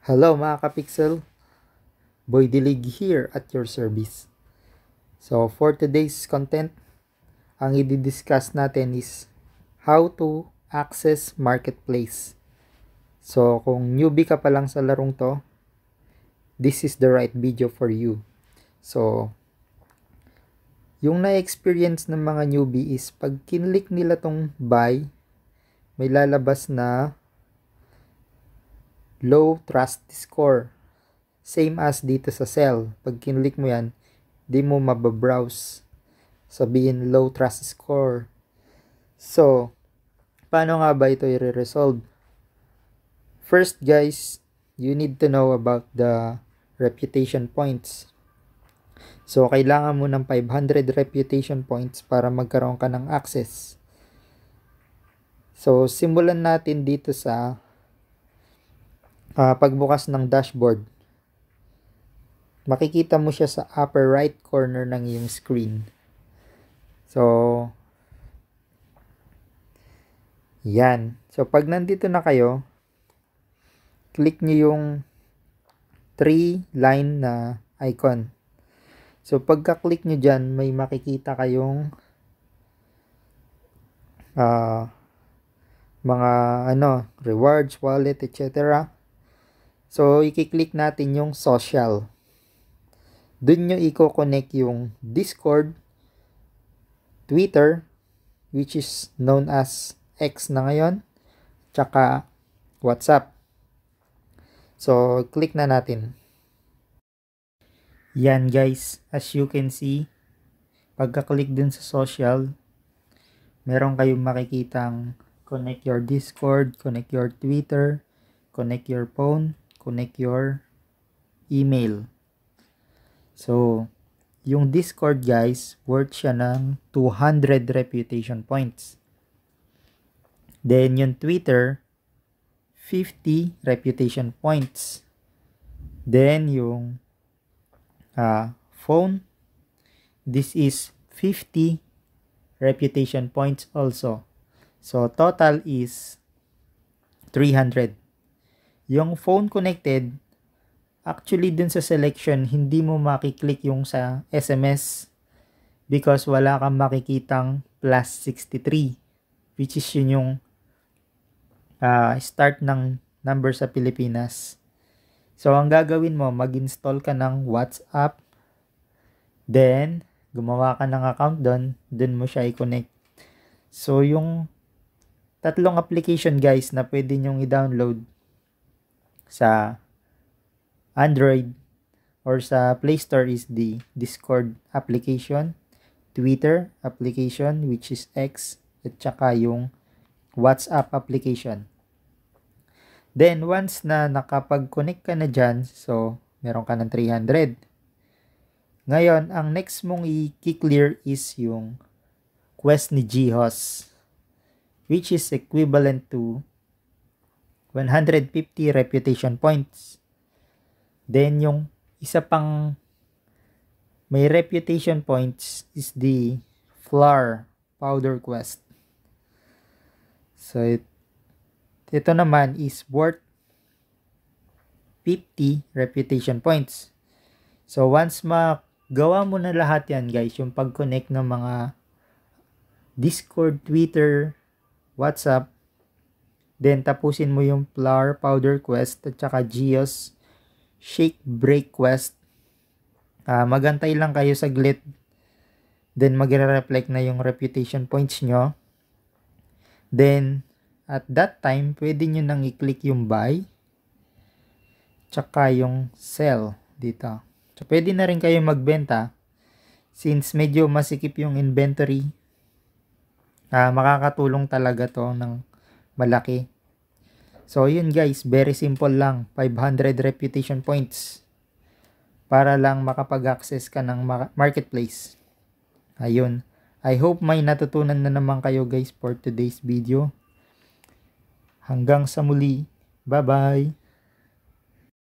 Hello mga kapixel, Boy Dilig here at your service. So for today's content, ang i-discuss natin is how to access marketplace. So kung newbie ka pa lang sa larong to, this is the right video for you. So yung na-experience ng mga newbie is pag kinlik nila tong buy, may lalabas na low trust score. Same as dito sa sell. Pag kinlik mo yan, di mo mababrowse. Sabihin low trust score. So, paano nga ba ito i-resolve? First guys, you need to know about the reputation points. So, kailangan mo ng 500 reputation points para magkaroon ka ng access. So, simulan natin dito sa pagbukas ng dashboard. Makikita mo siya sa upper right corner ng iyong screen. So, yan. So, pag nandito na kayo, click nyo yung 3-line na icon. So, pagka-click nyo dyan, may makikita kayong mga rewards, wallet, etc. So, i-click natin yung social. Doon nyo i-connect yung Discord, Twitter, which is known as X na ngayon, tsaka WhatsApp. So, click na natin. Yan guys, as you can see, pagka-click dun sa social, meron kayong makikitang connect your Discord, connect your Twitter, connect your phone, connect your email. So, yung Discord guys, worth siya ng 200 reputation points. Then, yung Twitter, 50 reputation points. Then, yung phone, this is 50 reputation points also. So, total is 300. Yung phone connected, actually dun sa selection, hindi mo makiklik yung sa SMS because wala kang makikitang plus 63, which is yun yung start ng number sa Pilipinas. So, ang gagawin mo, mag-install ka ng WhatsApp, then, gumawa ka ng account dun mo siya i-connect. So, yung tatlong application guys na pwede nyong i-download sa Android or sa Play Store is the Discord application, Twitter application which is X, at saka yung WhatsApp application. Then once na nakapag-connect ka na dyan, so meron ka ng 300. Ngayon, ang next mong i-clear is yung quest ni G-Host, which is equivalent to 150 reputation points. Then, yung isa pang may reputation points is the flour powder quest. So, ito naman is worth 50 reputation points. So, once magawa mo na lahat yan guys, yung pag-connect ng mga Discord, Twitter, WhatsApp, then tapusin mo yung flour powder quest at saka Geos shake break quest, magantay lang kayo saglit, then magre-reflect na yung reputation points nyo. Then at that time pwede nyo nang i-click yung buy tsaka yung sell dito. So pwede na rin kayo magbenta since medyo masikip yung inventory. Makakatulong talaga to ng malaki. So, yun guys, very simple lang. 500 reputation points para lang makapag-access ka ng marketplace. Ayun. I hope may natutunan na naman kayo guys for today's video. Hanggang sa muli. Bye-bye!